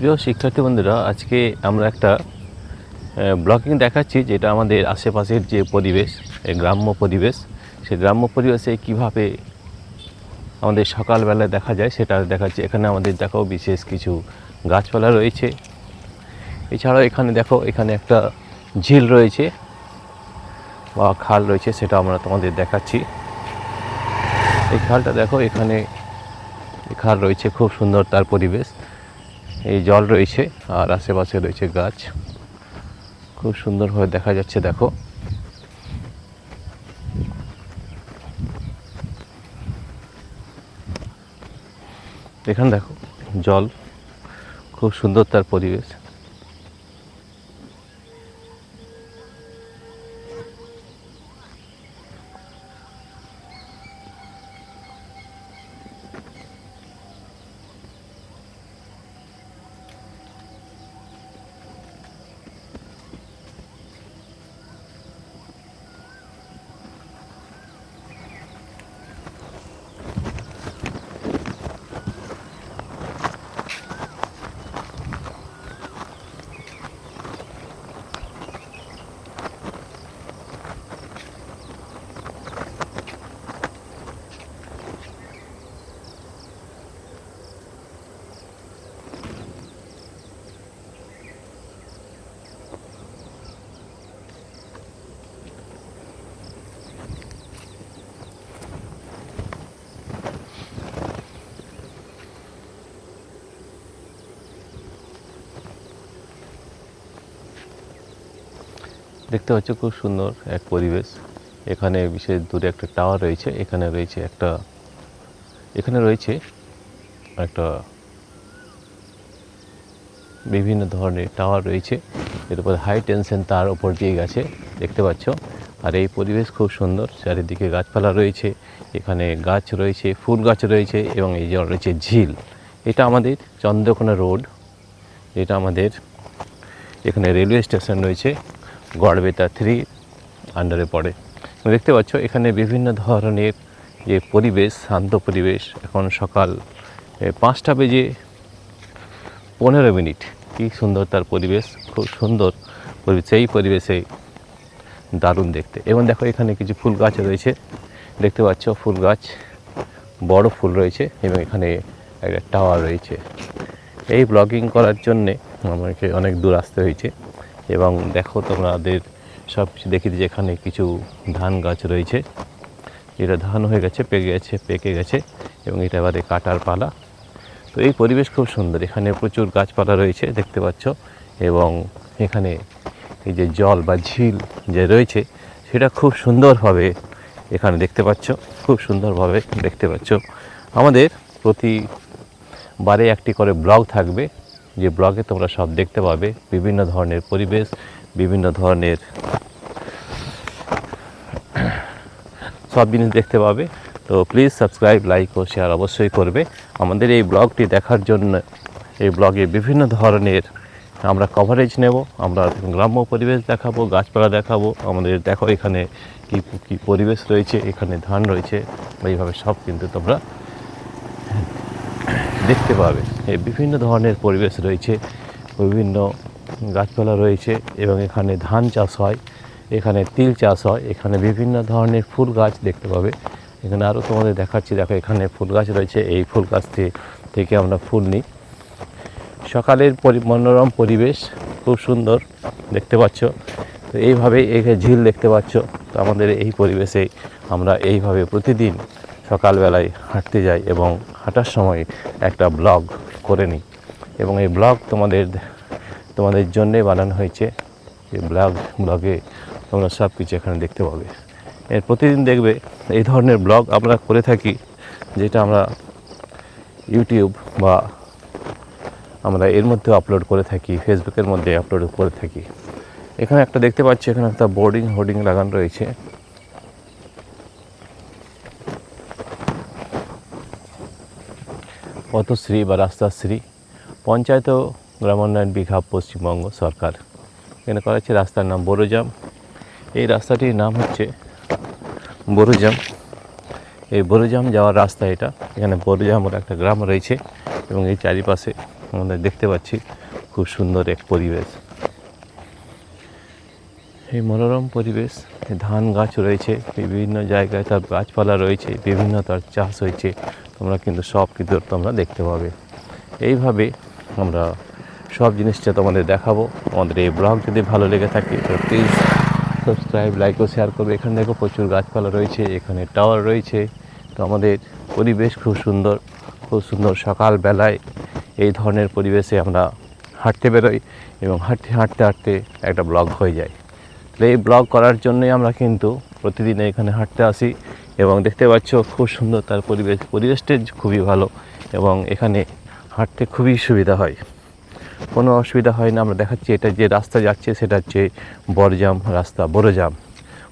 প্রিয় শিক্ষার্থী বন্ধুরা, আজকে আমরা একটা ব্লগিং দেখাচ্ছি যেটা আমাদের আশেপাশের যে পরিবেশ, গ্রাম্য পরিবেশ, সেই গ্রাম্য পরিবেশে কীভাবে আমাদের সকালবেলায় দেখা যায় সেটা দেখাচ্ছি। এখানে আমাদের দেখো বিশেষ কিছু গাছপালা রয়েছে। এছাড়াও এখানে দেখো, এখানে একটা ঝিল রয়েছে বা খাল রয়েছে, সেটা আমরা তোমাদের দেখাচ্ছি। এই খালটা দেখো, এখানে খাল রয়েছে, খুব সুন্দর তার পরিবেশ। এই জল রয়েছে আর আশেপাশে রয়েছে গাছ, খুব সুন্দরভাবে দেখা যাচ্ছে। দেখো এখানে দেখো জল, খুব সুন্দর তার পরিবেশ। দেখতে পাচ্ছ খুব সুন্দর এক পরিবেশ। এখানে বিশেষ দূরে একটা টাওয়ার রয়েছে। এখানে রয়েছে একটা বিভিন্ন ধরনের টাওয়ার রয়েছে, এর উপর হাই টেনশন তার উপর দিয়ে গেছে, দেখতে পাচ্ছ। আর এই পরিবেশ খুব সুন্দর, চারিদিকে গাছপালা রয়েছে, এখানে গাছ রয়েছে, ফুল গাছ রয়েছে এবং এই যে রয়েছে ঝিল। এটা আমাদের চন্দ্রকোনা রোড, এটা আমাদের এখানে রেলওয়ে স্টেশন রয়েছে, গড়বেতা 3 আন্ডারে পড়ে। দেখতে পাচ্ছ এখানে বিভিন্ন ধরনের যে পরিবেশ, শান্ত পরিবেশ। এখন সকাল 5টা বেজে 15 মিনিট। কী সুন্দর তার পরিবেশ, খুব সুন্দর পরিবেশ। সেই পরিবেশে দারুণ দেখতে। এবং দেখো এখানে কিছু ফুল গাছ রয়েছে, দেখতে পাচ্ছ ফুল গাছ, বড় ফুল রয়েছে এবং এখানে একটা টাওয়ার রয়েছে। এই ব্লগিং করার জন্যে আমাকে অনেক দূর আসতে হয়েছে। এবং দেখো তোমাদের সব কিছু দেখিয়ে দিয়েছে। এখানে কিছু ধান গাছ রয়েছে, এটা ধান হয়ে গেছে, পেকে গেছে এবং এটা এবারে কাটার পালা। তো এই পরিবেশ খুব সুন্দর, এখানে প্রচুর গাছপালা রয়েছে, দেখতে পাচ্ছ। এবং এখানে এই যে জল বা ঝিল যে রয়েছে সেটা খুব সুন্দরভাবে এখানে দেখতে পাচ্ছ, খুব সুন্দরভাবে দেখতে পাচ্ছ। আমাদের প্রতিবারে একটি করে ব্লগ থাকবে, যে ব্লগে তোমরা সব দেখতে পাবে, বিভিন্ন ধরনের পরিবেশ, বিভিন্ন ধরনের সব জিনিস দেখতে পাবে। তো প্লিজ সাবস্ক্রাইব, লাইক ও শেয়ার অবশ্যই করবে আমাদের এই ব্লগটি দেখার জন্য। এই ব্লগে বিভিন্ন ধরনের আমরা কভারেজ নেব, আমরা গ্রাম্য পরিবেশ দেখাবো, গাছপালা দেখাবো। আমাদের দেখো এখানে কী পরিবেশ রয়েছে, এখানে ধান রয়েছে, এইভাবে সব কিন্তু তোমরা দেখতে পাবে। এই বিভিন্ন ধরনের পরিবেশ রয়েছে, বিভিন্ন গাছপালা রয়েছে এবং এখানে ধান চাষ হয়, এখানে তিল চাষ হয়, এখানে বিভিন্ন ধরনের ফুল গাছ দেখতে পাবে। এখানে আরও তোমাদের দেখাচ্ছি, দেখো এখানে ফুল গাছ রয়েছে, এই ফুল গাছ থেকে আমরা ফুল নিই। সকালের মনোরম পরিবেশ, খুব সুন্দর দেখতে পাচ্ছ। তো এইভাবে এখানে ঝিল দেখতে পাচ্ছ। তো আমাদের এই পরিবেশে আমরা এইভাবে প্রতিদিন সকালবেলায় হাঁটতে যাই এবং হাঁটার সময় একটা ব্লগ করে নিই। এবং এই ব্লগ তোমাদের জন্যে বানানো হয়েছে। এই ব্লগে তোমরা সব কিছু এখানে দেখতে পাবে। এর প্রতিদিন দেখবে এই ধরনের ব্লগ আমরা করে থাকি, যেটা আমরা ইউটিউব বা আমরা এর মধ্যে আপলোড করে থাকি, ফেসবুকের মধ্যে আপলোড করে থাকি। এখানে একটা দেখতে পাচ্ছি, এখানে একটা হোর্ডিং লাগানো রয়েছে। পথশ্রী বা রাস্তাশ্রী, পঞ্চায়েত ও গ্রামোন্নয়ন বিভাগ, পশ্চিমবঙ্গ সরকার। এখানে করা হচ্ছে রাস্তার নাম বড়জাম। এই রাস্তাটির নাম হচ্ছে বড়জাম। এই বড়জাম যাওয়ার রাস্তা এটা। এখানে বড়জাম একটা গ্রাম রয়েছে এবং এই চারিপাশে আমাদের দেখতে পাচ্ছি খুব সুন্দর এক পরিবেশ। এই মনোরম পরিবেশ, ধান গাছ রয়েছে, বিভিন্ন জায়গায় তার গাছপালা রয়েছে, বিভিন্ন তার চাষ হয়েছে, তোমরা কিন্তু সব কিছু তোমরা দেখতে পাবে। এইভাবে আমরা সব জিনিসটা তোমাদের দেখাবো। আমাদের এই ব্লগ যদি ভালো লেগে থাকে তো প্লিজ সাবস্ক্রাইব, লাইক ও শেয়ার করবে। এখানে দেখো প্রচুর গাছপালা রয়েছে, এখানে টাওয়ার রয়েছে। তো আমাদের পরিবেশ খুব সুন্দর, খুব সুন্দর। সকালবেলায় এই ধরনের পরিবেশে আমরা হাঁটতে বেরোই এবং হাঁটতে হাঁটতে হাঁটতে একটা ব্লগ হয়ে যায়। তো এই ব্লগ করার জন্যই আমরা কিন্তু প্রতিদিন এখানে হাঁটতে আসি এবং দেখতে পাচ্ছ খুব সুন্দর তার পরিবেশটা খুবই ভালো এবং এখানে হাঁটতে খুবই সুবিধা হয়, কোনো অসুবিধা হয় না। আমরা দেখাচ্ছি এটা যে রাস্তা যাচ্ছে সেটা হচ্ছে বড়জাম রাস্তা।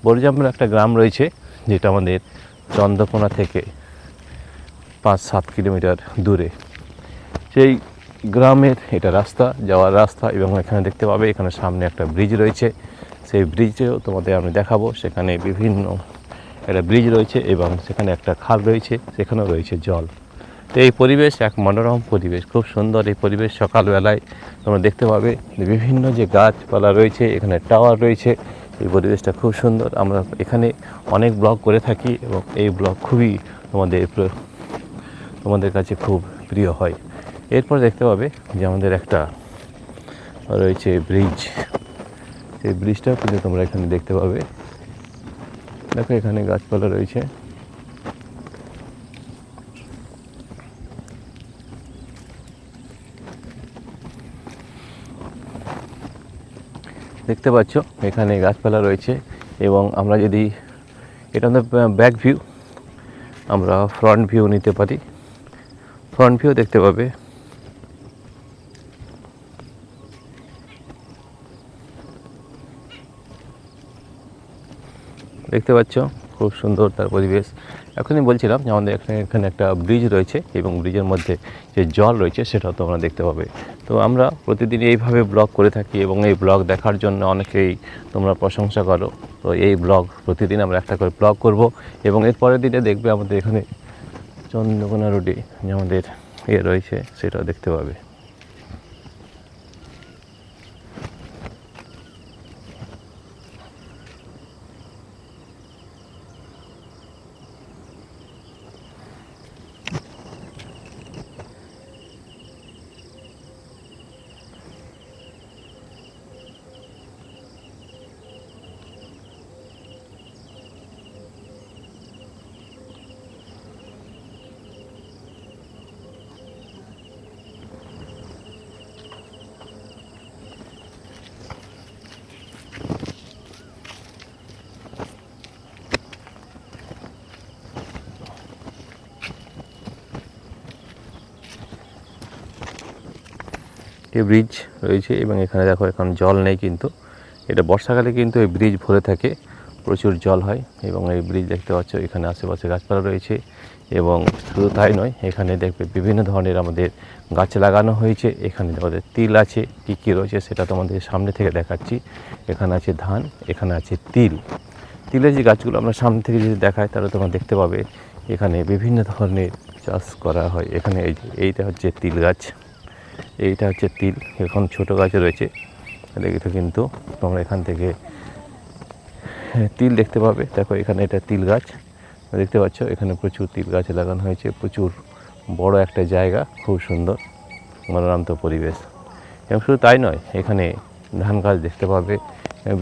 বড়জামের একটা গ্রাম রয়েছে যেটা আমাদের চন্দ্রকোনা থেকে 5-7 কিলোমিটার দূরে। সেই গ্রামের এটা রাস্তা, যাওয়ার রাস্তা এবং এখানে দেখতে পাবে এখানে সামনে একটা ব্রিজ রয়েছে। সেই ব্রিজেও তোমাদের আমি দেখাবো। সেখানে বিভিন্ন একটা ব্রিজ রয়েছে এবং সেখানে একটা খাল রয়েছে, সেখানেও রয়েছে জল। তো এই পরিবেশ এক মনোরম পরিবেশ, খুব সুন্দর এই পরিবেশ। সকালবেলায় তোমরা দেখতে পাবে বিভিন্ন যে গাছপালা রয়েছে, এখানে টাওয়ার রয়েছে, এই পরিবেশটা খুব সুন্দর। আমরা এখানে অনেক ব্লগ করে থাকি এবং এই ব্লগ খুবই তোমাদের কাছে খুব প্রিয় হয়। এরপর দেখতে পাবে যে আমাদের একটা রয়েছে ব্রিজ, সেই ব্রিজটাও কিন্তু তোমরা এখানে দেখতে পাবে। দেখো এখানে গাছপালা রয়েছে। দেখতে পাচ্ছ এখানে গাছপালা রয়েছে এবং আমরা যদি এটা আমাদের ব্যাক ভিউ, আমরা ফ্রন্ট ভিউ নিতে পারি। ফ্রন্ট ভিউ দেখতে পাবে। দেখতে পাচ্ছ খুব সুন্দর তার পরিবেশ। এখনই বলছিলাম যে আমাদের এখানে একটা ব্রিজ রয়েছে এবং ব্রিজের মধ্যে যে জল রয়েছে সেটাও তোমরা দেখতে পাবে। তো আমরা প্রতিদিন এইভাবে ব্লগ করে থাকি এবং এই ব্লগ দেখার জন্য অনেকেই তোমরা প্রশংসা করো। তো এই ব্লগ প্রতিদিন আমরা একটা করে ব্লগ করব এবং এর পরের দিনে দেখবে আমাদের এখানে চন্দ্রকোনা রোডে যে আমাদের রয়েছে সেটাও দেখতে পাবে। এই ব্রিজ রয়েছে এবং এখানে দেখো এখন জল নেই, কিন্তু এটা বর্ষাকালে কিন্তু এই ব্রিজ ভরে থাকে, প্রচুর জল হয় এবং এই ব্রিজ দেখতে পাচ্ছ এখানে আশেপাশে গাছপালা রয়েছে। এবং শুধু তাই নয়, এখানে দেখবে বিভিন্ন ধরনের আমাদের গাছ লাগানো হয়েছে। এখানে আমাদের তিল আছে, কী কী রয়েছে সেটা তোমাদের সামনে থেকে দেখাচ্ছি। এখানে আছে ধান, এখানে আছে তিল। তিলের যে গাছগুলো আমরা সামনে থেকে যদি দেখাই তাহলে তোমরা দেখতে পাবে এখানে বিভিন্ন ধরনের চাষ করা হয়। এখানে এইটা হচ্ছে তিল গাছ, এইটা হচ্ছে তিল, এখন ছোট গাছ রয়েছে। এটা কিন্তু তোমরা এখান থেকে তিল দেখতে পাবে। দেখো এখানে এটা তিল গাছ দেখতে পাচ্ছ, এখানে প্রচুর তিল গাছ লাগানো হয়েছে, প্রচুর বড় একটা জায়গা, খুব সুন্দর মনোরম পরিবেশ। এবং শুধু তাই নয়, এখানে ধান গাছ দেখতে পাবে,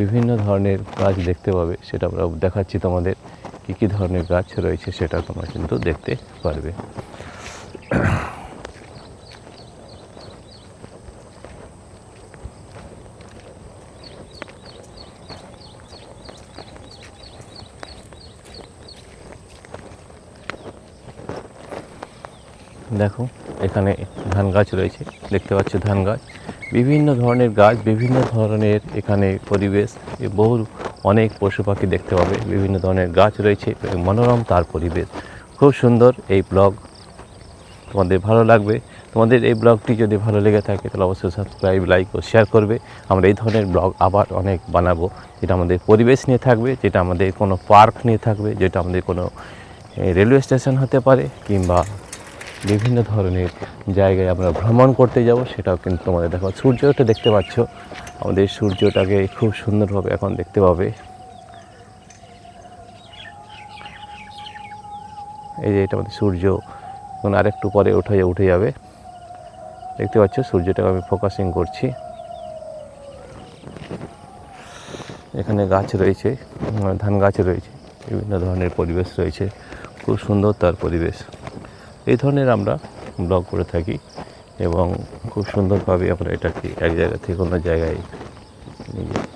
বিভিন্ন ধরনের গাছ দেখতে পাবে। সেটা আমরা দেখাচ্ছি তোমাদের, কী কী ধরনের গাছ রয়েছে সেটা তোমরা কিন্তু দেখতে পারবে। দেখো এখানে ধান গাছ রয়েছে, দেখতে পাচ্ছ ধান গাছ, বিভিন্ন ধরনের গাছ, বিভিন্ন ধরনের এখানে পরিবেশ। বহু অনেক পশু পাখি দেখতে পাবে, বিভিন্ন ধরনের গাছ রয়েছে, মনোরম তার পরিবেশ, খুব সুন্দর। এই ব্লগ তোমাদের ভালো লাগবে। তোমাদের এই ব্লগটি যদি ভালো লেগে থাকে তাহলে অবশ্যই সাবস্ক্রাইব, লাইক ও শেয়ার করবে। আমরা এই ধরনের ব্লগ আবার অনেক বানাবো, যেটা আমাদের পরিবেশ নিয়ে থাকবে, যেটা আমাদের কোনো পার্ক নিয়ে থাকবে, যেটা আমাদের কোনো রেলওয়ে স্টেশন হতে পারে কিংবা বিভিন্ন ধরনের জায়গায় আমরা ভ্রমণ করতে যাব, সেটাও কিন্তু তোমাদের দেখো। সূর্যটা দেখতে পাচ্ছ, আমাদের সূর্যটাকে খুব সুন্দরভাবে এখন দেখতে পাবে। এই যে এটা আমাদের সূর্য, এখন আরেকটু পরে উঠে যাবে। দেখতে পাচ্ছ সূর্যটাকে আমি ফোকাসিং করছি। এখানে গাছ রয়েছে, ধান গাছ রয়েছে, বিভিন্ন ধরনের পরিবেশ রয়েছে, খুব সুন্দর তার পরিবেশ। এই ধরনের আমরা ব্লগ করে থাকি এবং খুব সুন্দরভাবে আমরা এটাকে এক জায়গা থেকে অন্য জায়গায় নিয়ে যাই।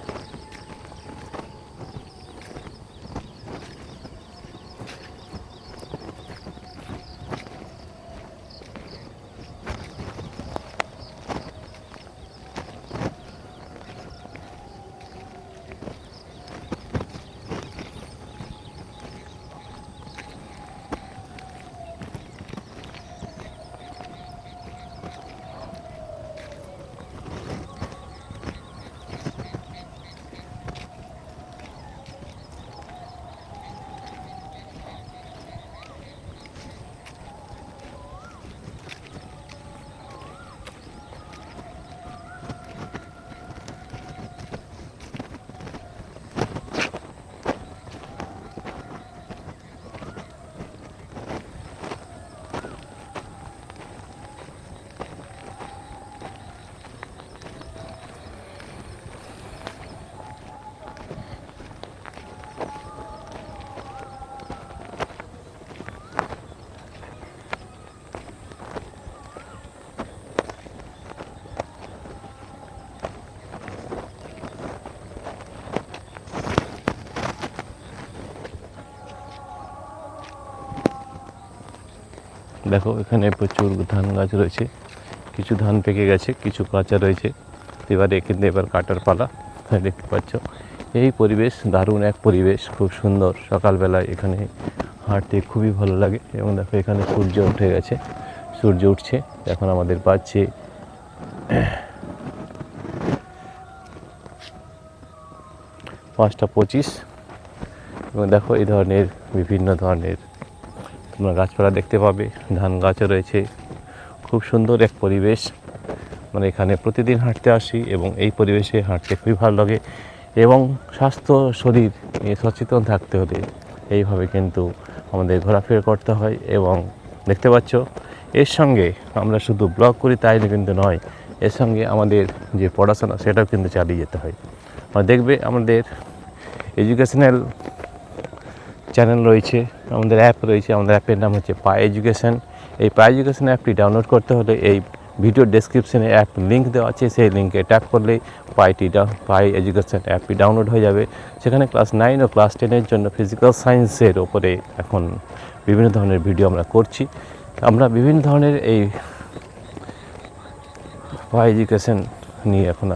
দেখো এখানে প্রচুর ধান গাছ রয়েছে, কিছু ধান পেকে গেছে, কিছু কাঁচা রয়েছে। এবার কাটার পালা। দেখতে পাচ্ছ এই পরিবেশ, দারুণ এক পরিবেশ, খুব সুন্দর। সকালবেলায় এখানে হাঁটতে খুবই ভালো লাগে। এবং দেখো এখানে সূর্য উঠে গেছে, সূর্য উঠছে। এখন আমাদের বাজছে 5:25। এবং দেখো এই ধরনের বিভিন্ন ধরনের তোমরা গাছপালা দেখতে পাবে, ধান গাছও রয়েছে, খুব সুন্দর এক পরিবেশ। মানে এখানে প্রতিদিন হাঁটতে আসি এবং এই পরিবেশে হাঁটতে খুবই ভালো লাগে। এবং স্বাস্থ্য শরীর নিয়ে সচেতন থাকতে হলে এইভাবে কিন্তু আমাদের ঘোরাফেরা করতে হয়। এবং দেখতে পাচ্ছ এর সঙ্গে আমরা শুধু ব্লগ করি তাই কিন্তু নয়, এর সঙ্গে আমাদের যে পড়াশোনা সেটাও কিন্তু চালিয়ে যেতে হয়। আর দেখবে আমাদের এডুকেশনাল চ্যানেল রয়েছে, আমাদের অ্যাপ রয়েছে। আমাদের অ্যাপের নাম হচ্ছে পাই এডুকেশন। এই পাই এডুকেশন অ্যাপটি ডাউনলোড করতে হলে এই ভিডিও ডেসক্রিপশনে অ্যাপ লিঙ্ক দেওয়া আছে, সেই লিঙ্কে ট্যাপ করলে পাই এডুকেশন অ্যাপটি ডাউনলোড হয়ে যাবে। সেখানে ক্লাস 9 ও ক্লাস 10-এর জন্য ফিজিক্যাল সায়েন্সের ওপরে এখন বিভিন্ন ধরনের ভিডিও আমরা করছি। আমরা বিভিন্ন ধরনের এই পাই এডুকেশন নিয়ে এখন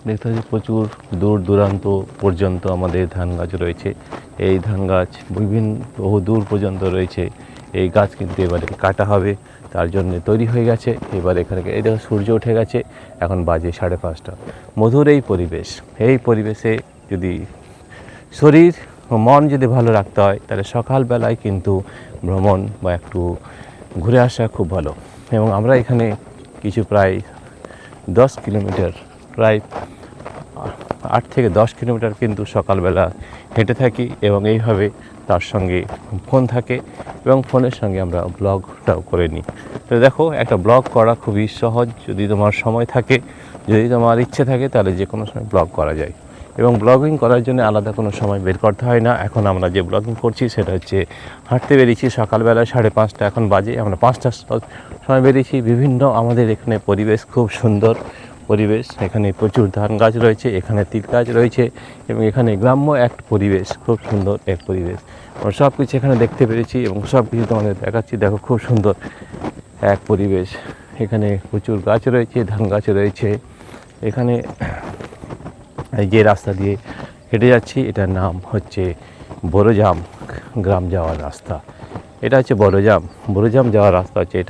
দেখতে পাচ্ছি প্রচুর দূর দূরান্ত পর্যন্ত আমাদের ধান গাছ রয়েছে। এই ধান গাছ বহু দূর পর্যন্ত রয়েছে। এই গাছ কিন্তু এবারে কাটা হবে, তার জন্য তৈরি হয়ে গেছে। এবার এখানে এই দেখো সূর্য উঠে গেছে, এখন বাজে 5:30। মধুর এই পরিবেশ, এই পরিবেশে যদি শরীর ও মন যদি ভালো রাখতে হয় তাহলে সকালবেলায় কিন্তু ভ্রমণ বা একটু ঘুরে আসা খুব ভালো। এবং আমরা এখানে কিছু প্রায় 10 কিলোমিটার, প্রায় 8 থেকে 10 কিলোমিটার কিন্তু সকালবেলা হেঁটে থাকি। এবং এইভাবে তার সঙ্গে ফোন থাকে এবং ফোনের সঙ্গে আমরা ব্লগটাও করে নিই। তো দেখো একটা ব্লগ করা খুবই সহজ, যদি তোমার সময় থাকে, যদি তোমার ইচ্ছে থাকে, তাহলে যে কোনো সময় ব্লগ করা যায়। এবং ব্লগিং করার জন্য আলাদা কোনো সময় বের করতে হয় না। এখন আমরা যে ব্লগিং করছি সেটা হচ্ছে হাঁটতে বেরিয়েছি সকালবেলা 5:30 এখন বাজে, আমরা 5টার সময় বেরিয়েছি। বিভিন্ন আমাদের এখানে পরিবেশ খুব সুন্দর, পরিবেশ। এখানে প্রচুর ধান গাছ রয়েছে, এখানে তিল গাছ রয়েছে এবং এখানে গ্রাম্য এক পরিবেশ, খুব সুন্দর এক পরিবেশ। আমরা সব কিছু এখানে দেখতে পেরেছি এবং সব কিছু তোমাদের দেখাচ্ছি। দেখো খুব সুন্দর এক পরিবেশ। এখানে প্রচুর গাছ রয়েছে, ধান গাছ রয়েছে। এখানে এই যে রাস্তা দিয়ে হেঁটে যাচ্ছি, এটার নাম হচ্ছে বড়জাম গ্রাম যাওয়ার রাস্তা। এটা হচ্ছে বড়জাম যাওয়ার রাস্তা হচ্ছে এটা।